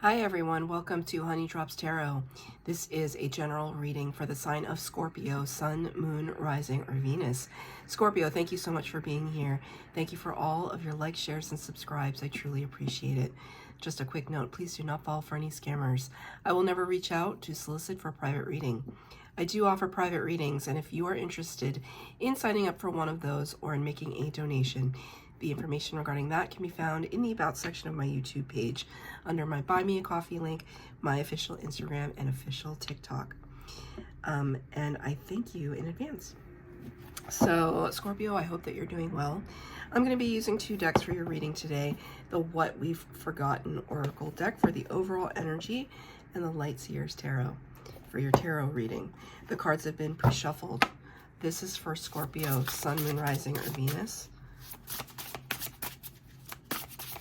Hi everyone, welcome to Honey Drops Tarot. This is a general reading for the sign of Scorpio, Sun, Moon, Rising, or Venus. Scorpio, thank you so much for being here. Thank you for all of your likes, shares, and subscribes. I truly appreciate it. Just a quick note, please do not fall for any scammers. I will never reach out to solicit for a private reading. I do offer private readings, and if you are interested in signing up for one of those or in making a donation, the information regarding that can be found in the About section of my YouTube page under my Buy Me a Coffee link, my official Instagram, and official TikTok. And I thank you in advance. So, Scorpio, I hope that you're doing well. I'm going to be using two decks for your reading today. The What We've Forgotten Oracle deck for the overall energy, and the Light Seers Tarot for your tarot reading. The cards have been pre-shuffled. This is for Scorpio, Sun, Moon, Rising, or Venus.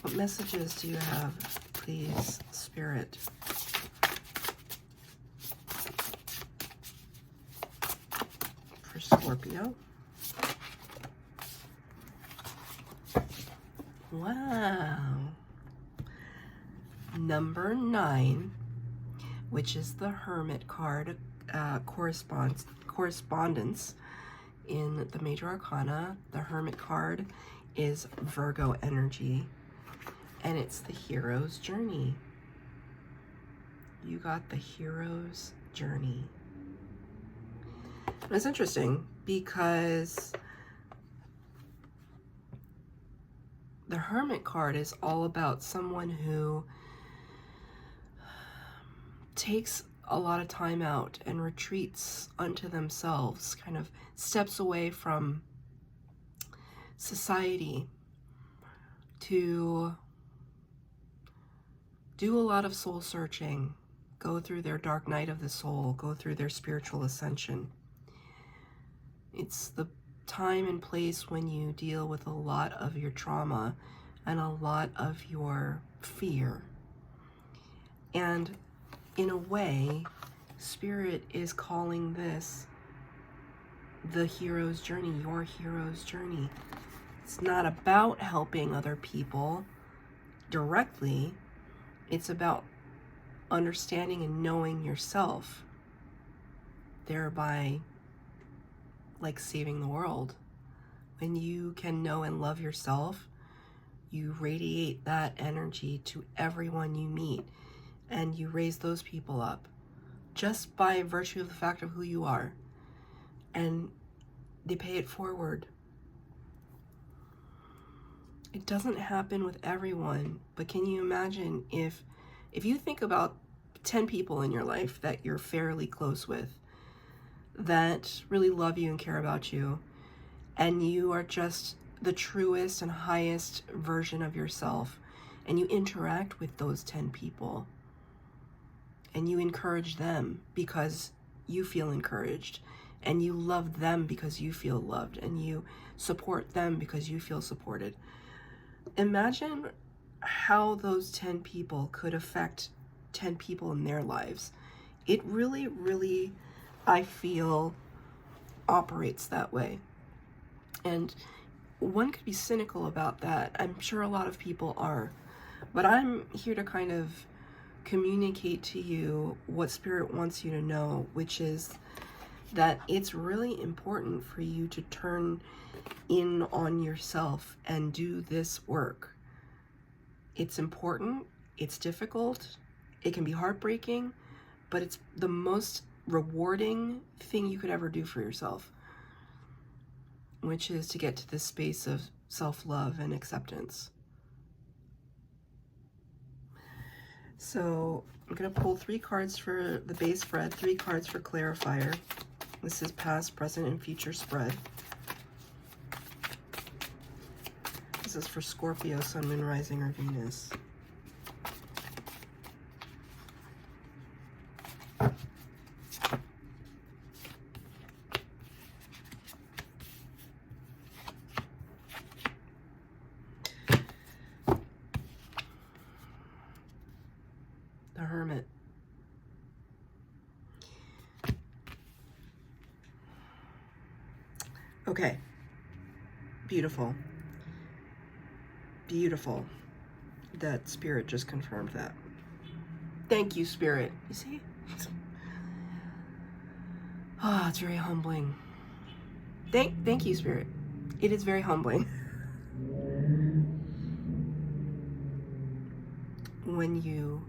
What messages do you have, please, Spirit? For Scorpio. Wow. Number 9, which is the Hermit card, correspondence in the Major Arcana. The Hermit card is Virgo energy. And it's the hero's journey. You got the hero's journey. And it's interesting because the Hermit card is all about someone who takes a lot of time out and retreats unto themselves, kind of steps away from society to do a lot of soul searching, go through their dark night of the soul, go through their spiritual ascension. It's the time and place when you deal with a lot of your trauma and a lot of your fear. And in a way, Spirit is calling this the hero's journey, your hero's journey. It's not about helping other people directly. It's about understanding and knowing yourself, thereby like saving the world. When you can know and love yourself, you radiate that energy to everyone you meet, and you raise those people up just by virtue of the fact of who you are, and they pay it forward. It doesn't happen with everyone, but can you imagine if you think about 10 people in your life that you're fairly close with, that really love you and care about you, and you are just the truest and highest version of yourself, and you interact with those 10 people, and you encourage them because you feel encouraged, and you love them because you feel loved, and you support them because you feel supported. Imagine how those 10 people could affect 10 people in their lives. It really, really, I feel, operates that way. And one could be cynical about that. I'm sure a lot of people are. But I'm here to kind of communicate to you what Spirit wants you to know, which is that it's really important for you to turn in on yourself and do this work. It's important, it's difficult, it can be heartbreaking, but it's the most rewarding thing you could ever do for yourself, which is to get to this space of self-love and acceptance. So I'm going to pull 3 cards for the base spread, 3 cards for clarifier. This is past, present, and future spread. This is for Scorpio, Sun, Moon, Rising, or Venus. The Hermit. Okay. Beautiful. Beautiful that Spirit just confirmed that. Thank you, Spirit. You see? Ah, oh, it's very humbling. Thank you, Spirit. It is very humbling. When you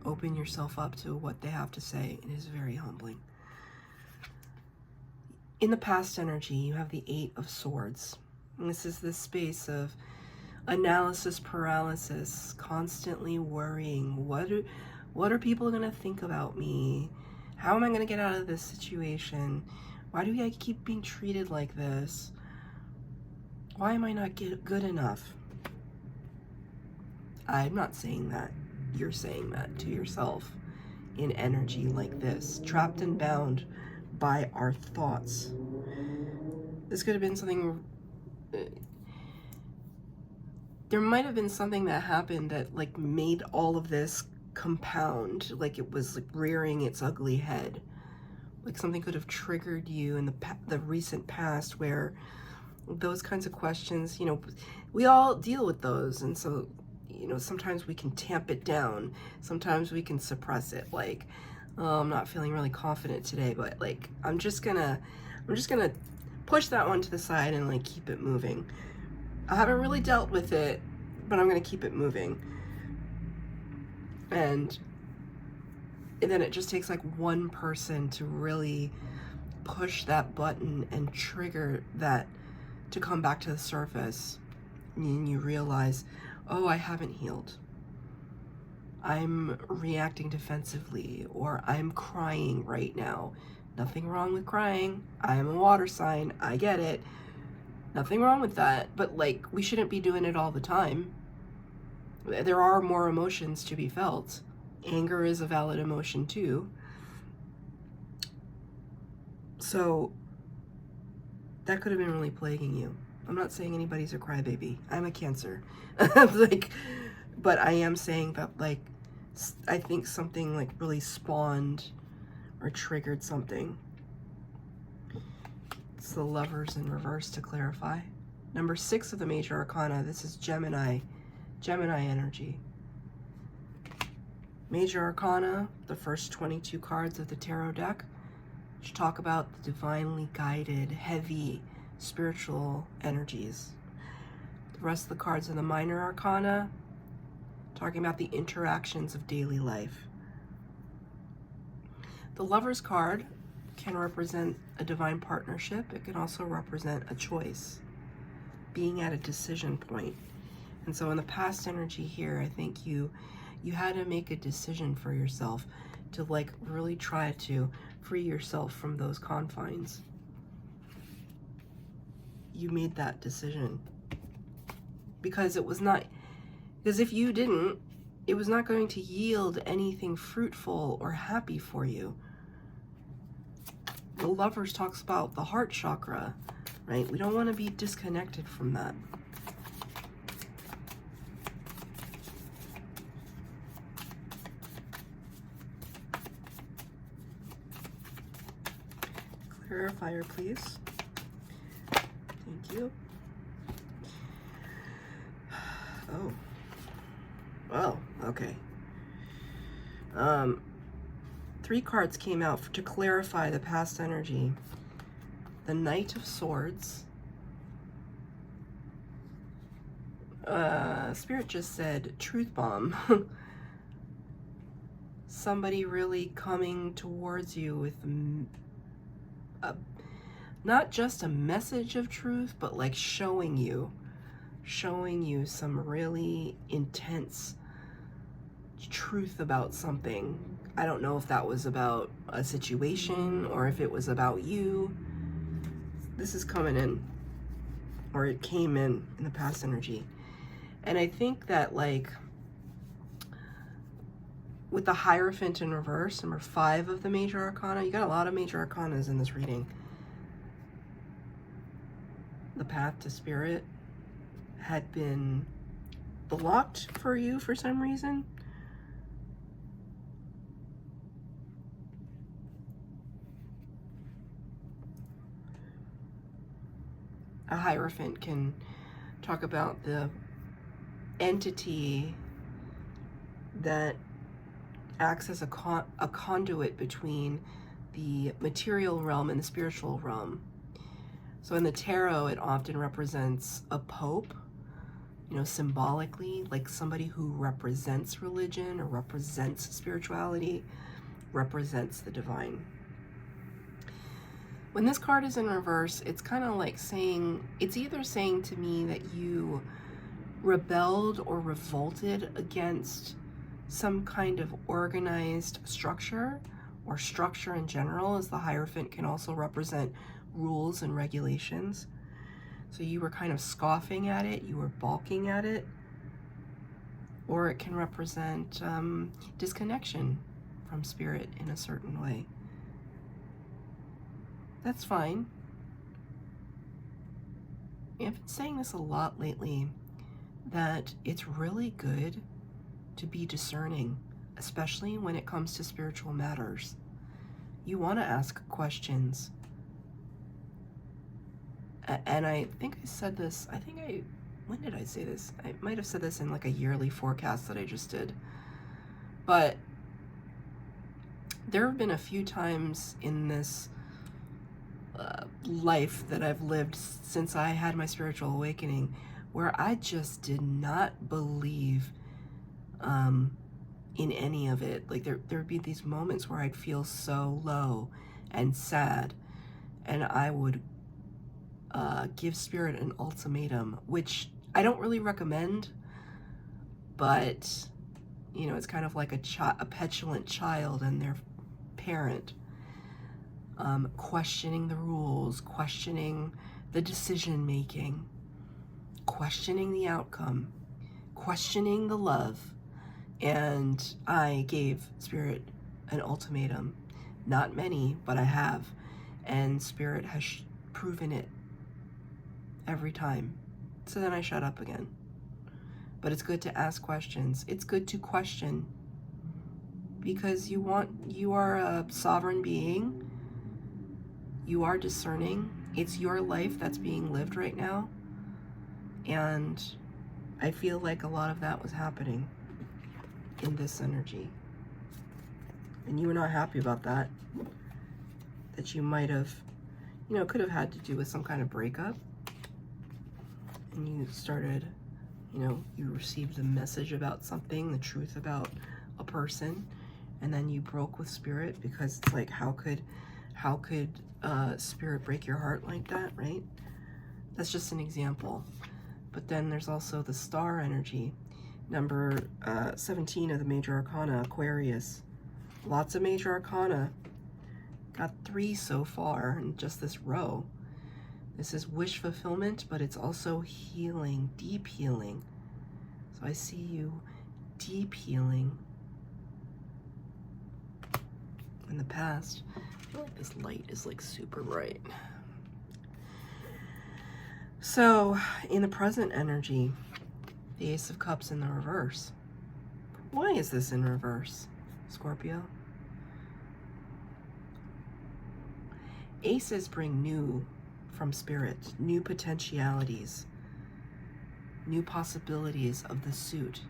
open yourself up to what they have to say, it is very humbling. In the past energy, you have the 8 of Swords. And this is the space of analysis paralysis, constantly worrying. What are people going to think about me? How am I going to get out of this situation? Why do I keep being treated like this? Why am I not good enough? I'm not saying that. You're saying that to yourself in energy like this, trapped and bound by our thoughts. This could have been something, there might have been something that happened that like made all of this compound, like it was like rearing its ugly head. Like something could have triggered you in the recent past where those kinds of questions, you know, we all deal with those. And so, you know, sometimes we can tamp it down. Sometimes we can suppress it. Like, oh, I'm not feeling really confident today, but like, I'm just gonna push that one to the side and like keep it moving. I haven't really dealt with it, but I'm gonna keep it moving. And then it just takes like one person to really push that button and trigger that to come back to the surface. And you realize, oh, I haven't healed. I'm reacting defensively, or I'm crying right now. Nothing wrong with crying. I'm a water sign. I get it. Nothing wrong with that. But like, we shouldn't be doing it all the time. There are more emotions to be felt. Anger is a valid emotion too. So that could have been really plaguing you. I'm not saying anybody's a crybaby. I'm a Cancer. Like, but I am saying that like, I think something like really spawned or triggered something. It's the Lovers in reverse to clarify. Number 6 of the major arcana. This is Gemini energy. Major arcana, the first 22 cards of the tarot deck, which talk about the divinely guided, heavy, spiritual energies. The rest of the cards in the minor arcana, talking about the interactions of daily life. The Lover's card can represent a divine partnership. It can also represent a choice, being at a decision point. And so in the past energy here, I think you had to make a decision for yourself to like really try to free yourself from those confines. You made that decision because if you didn't, it was not going to yield anything fruitful or happy for you. The Lovers talks about the heart chakra, right? We don't want to be disconnected from that. Clarifier, please. Thank you. Oh. Oh, okay. 3 cards came out to clarify the past energy. The Knight of Swords. Spirit just said truth bomb. Somebody really coming towards you with not just a message of truth, but like showing you some really intense truth about something. I don't know if that was about a situation or if it was about you. This is coming in, or it came in the past energy. And I think that like with the Hierophant in reverse, number 5 of the major arcana, you got a lot of major arcanas in this reading. The path to spirit had been blocked for you for some reason. A Hierophant can talk about the entity that acts as a conduit between the material realm and the spiritual realm. So in the tarot, it often represents a pope, you know, symbolically, like somebody who represents religion or represents spirituality, represents the divine. When this card is in reverse, it's kind of like saying, it's either saying to me that you rebelled or revolted against some kind of organized structure, or structure in general, as the Hierophant can also represent rules and regulations. So you were kind of scoffing at it, you were balking at it, or it can represent disconnection from spirit in a certain way. That's fine. I've been saying this a lot lately, that it's really good to be discerning, especially when it comes to spiritual matters. You want to ask questions. And I think I said this, when did I say this? I might have said this in like a yearly forecast that I just did. But there have been a few times in this life that I've lived since I had my spiritual awakening where I just did not believe in any of it. Like there would be these moments where I'd feel so low and sad, and I would give spirit an ultimatum, which I don't really recommend, but you know, it's kind of like a petulant child and their parent, questioning the rules, questioning the decision making, questioning the outcome, questioning the love. And I gave spirit an ultimatum. Not many, but I have. And spirit has proven it every time. So then I shut up again. But it's good to ask questions. It's good to question, because you are a sovereign being. You are discerning. It's your life that's being lived right now. And I feel like a lot of that was happening in this energy. And you were not happy about that. That you might have, you know, could have had to do with some kind of breakup. And you started, you know, you received a message about something, the truth about a person, and then you broke with spirit, because it's like, how could spirit break your heart like that, right? That's just an example. But then there's also the star energy, number 17 of the major arcana, Aquarius. Lots of major arcana. Got 3 so far in just this row. This is wish fulfillment, but it's also healing, deep healing. So I see you deep healing in the past. I feel like this light is like super bright. So in the present energy, the Ace of Cups in the reverse. Why is this in reverse, Scorpio? Aces bring new from spirit, new potentialities, new possibilities of the suit.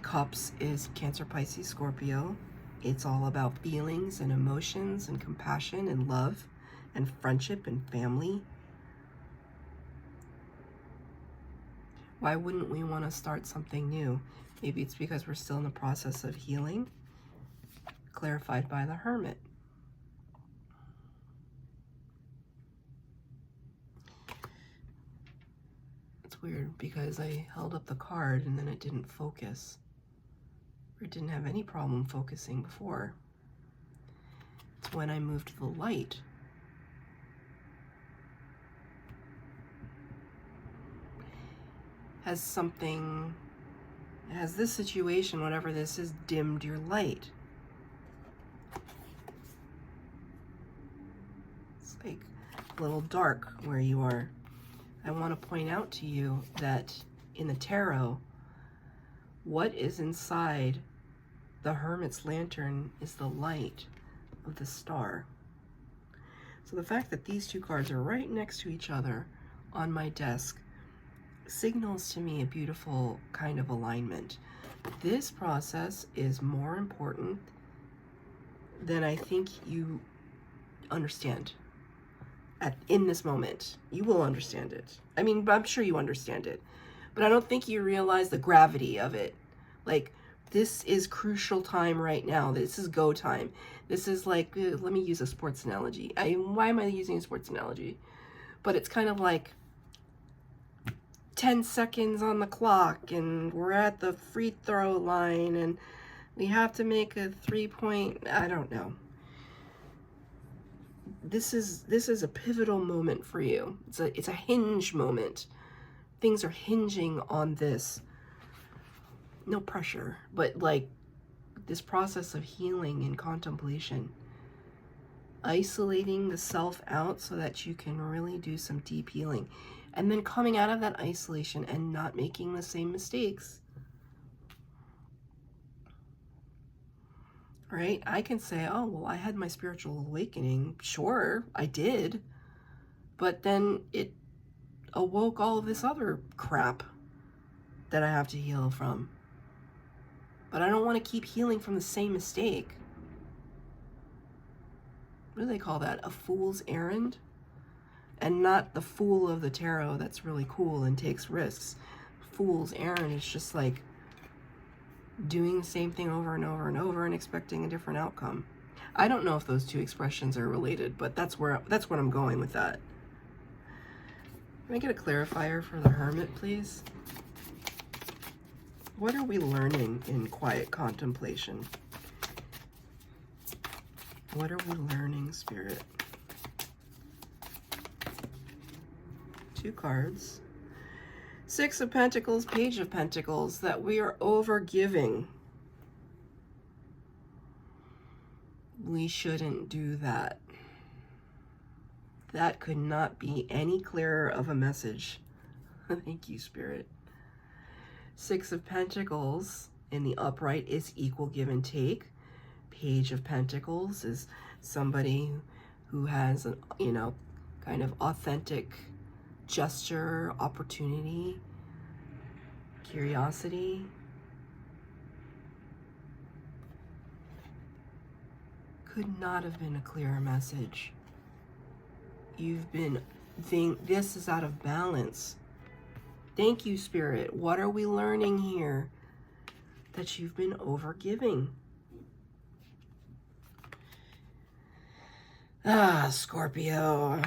Cups is Cancer, Pisces, Scorpio. It's all about feelings and emotions and compassion and love and friendship and family. Why wouldn't we want to start something new? Maybe it's because we're still in the process of healing, clarified by the Hermit. It's weird because I held up the card and then it didn't focus. Or it didn't have any problem focusing before. It's when I moved the light. Has this situation, whatever this is, dimmed your light? It's like a little dark where you are. I want to point out to you that in the tarot, what is inside the Hermit's lantern is the light of the star. So the fact that these 2 cards are right next to each other on my desk signals to me a beautiful kind of alignment. This process is more important than I think you understand. In this moment, you will understand it. I mean, I'm sure you understand it, but I don't think you realize the gravity of it. Like, this is crucial time right now. This is go time. This is like, let me use a sports analogy. Why am I using a sports analogy? But it's kind of like 10 seconds on the clock, and we're at the free throw line, and we have to make a 3-point, I don't know. This is a pivotal moment for you. It's a hinge moment. Things are hinging on this. No pressure, but like this process of healing and contemplation. Isolating the self out so that you can really do some deep healing. And then coming out of that isolation and not making the same mistakes. Right? I can say, oh, well, I had my spiritual awakening. Sure, I did. But then it awoke all of this other crap that I have to heal from. But I don't want to keep healing from the same mistake. What do they call that? A fool's errand? And not the fool of the tarot that's really cool and takes risks. Fool's errand is just like doing the same thing over and over and over and expecting a different outcome. I don't know if those two expressions are related, but that's what I'm going with that. Can I get a clarifier for the Hermit, please? What are we learning in quiet contemplation? What are we learning, Spirit? 2 cards. 6 of Pentacles, Page of Pentacles, that we are over-giving. We shouldn't do that. That could not be any clearer of a message. Thank you, Spirit. 6 of Pentacles in the upright is equal give and take. Page of Pentacles is somebody who has, kind of authentic gesture, opportunity, curiosity. Could not have been a clearer message. This is out of balance. Thank you, Spirit. What are we learning here? That you've been overgiving. Scorpio.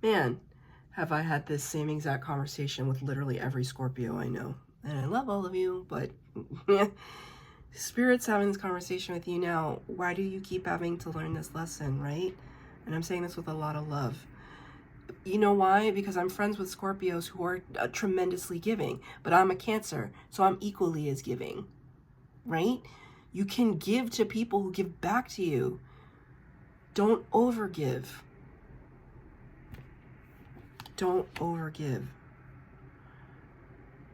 Man, have I had this same exact conversation with literally every Scorpio I know. And I love all of you, but Spirit's having this conversation with you now. Why do you keep having to learn this lesson, right? And I'm saying this with a lot of love. You know why? Because I'm friends with Scorpios who are tremendously giving, but I'm a Cancer, so I'm equally as giving, right? You can give to people who give back to you. Don't overgive. Don't overgive.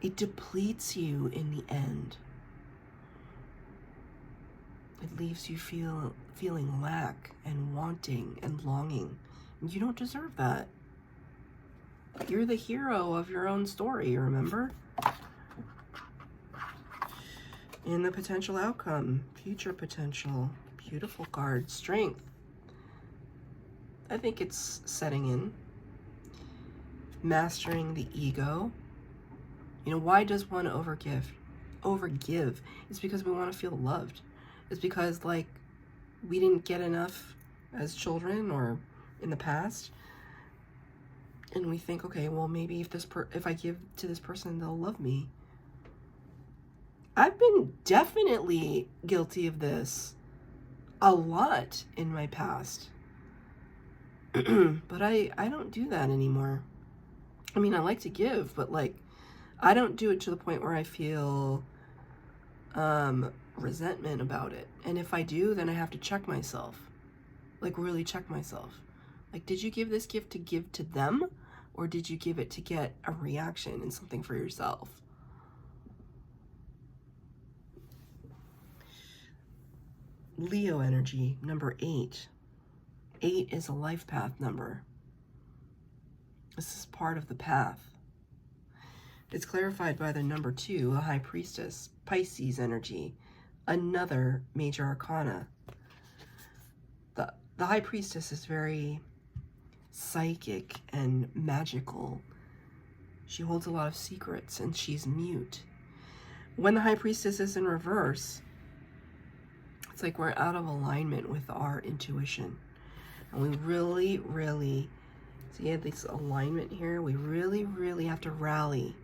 It depletes you in the end. It leaves you feeling lack and wanting and longing. You don't deserve that. You're the hero of your own story, remember? In the potential outcome, future potential, beautiful card, strength. I think it's setting in. Mastering the ego. Why does one overgive? Overgive. It's because we want to feel loved. It's because, like, we didn't get enough as children or in the past. And we think, okay, well, maybe if I give to this person, they'll love me. I've been definitely guilty of this a lot in my past. But I don't do that anymore. I mean, I like to give, but like, I don't do it to the point where I feel resentment about it. And if I do, then I have to check myself. Like, really check myself. Like, did you give this gift to give to them? Or did you give it to get a reaction and something for yourself? Leo energy, number 8. 8 is a life path number. This is part of the path. It's clarified by the number 2, the High Priestess, Pisces energy, another major arcana. The High Priestess is very psychic and magical. She holds a lot of secrets and she's mute. When the High Priestess is in reverse, it's like we're out of alignment with our intuition. And we really, really, see this alignment here? We really, really have to rally,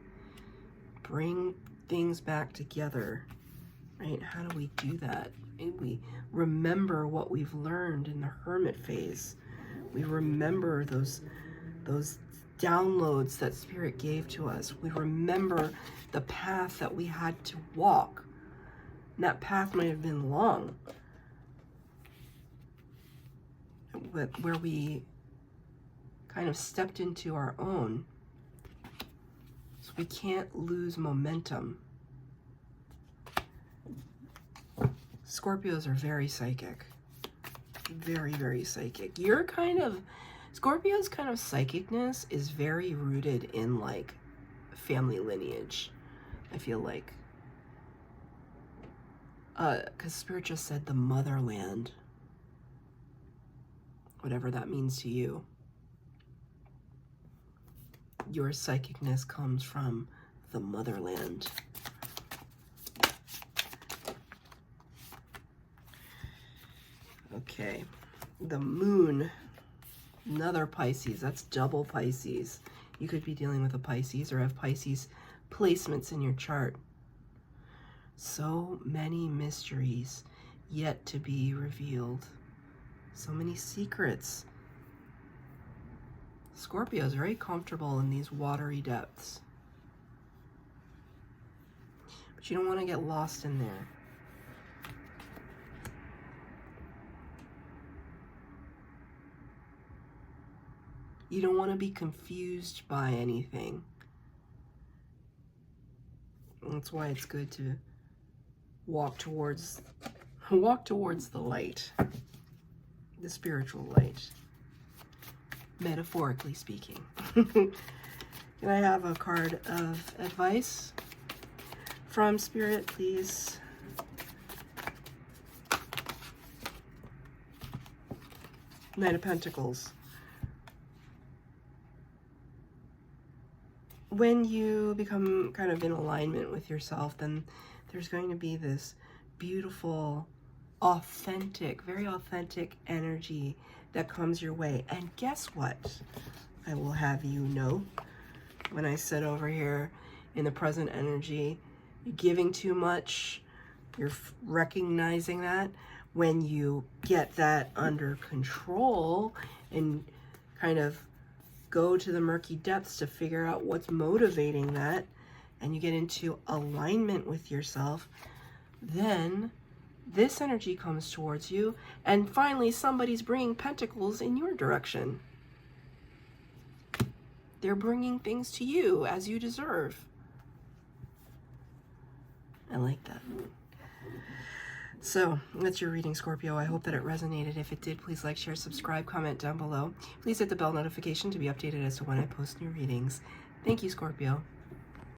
bring things back together, right? How do we do that? We remember what we've learned in the hermit phase. We remember those downloads that Spirit gave to us. We remember the path that we had to walk. And that path might have been long, where we kind of stepped into our own. So we can't lose momentum. Scorpios are very psychic. Very, very psychic. Scorpio's kind of psychicness is very rooted in like family lineage, I feel like. Because Spirit just said the motherland. Whatever that means to you. Your psychicness comes from the motherland. Okay, the moon, another Pisces. That's double Pisces. You could be dealing with a Pisces or have Pisces placements in your chart. So many mysteries yet to be revealed. So many secrets. Scorpio is very comfortable in these watery depths. But you don't want to get lost in there. You don't want to be confused by anything. That's why it's good to walk towards the light, the spiritual light, metaphorically speaking. Can I have a card of advice from Spirit, please? Knight of Pentacles. When you become kind of in alignment with yourself, then there's going to be this beautiful, authentic, very authentic energy that comes your way. And guess what? I will have you know, when I sit over here in the present energy, you're giving too much, you're recognizing that. When you get that under control and kind of go to the murky depths to figure out what's motivating that, and you get into alignment with yourself, then this energy comes towards you, and finally somebody's bringing pentacles in your direction. They're bringing things to you as you deserve. I like that. So that's your reading, Scorpio. I hope that it resonated. If it did, please like, share, subscribe, comment down below. Please hit the bell notification to be updated as to when I post new readings. Thank you, Scorpio.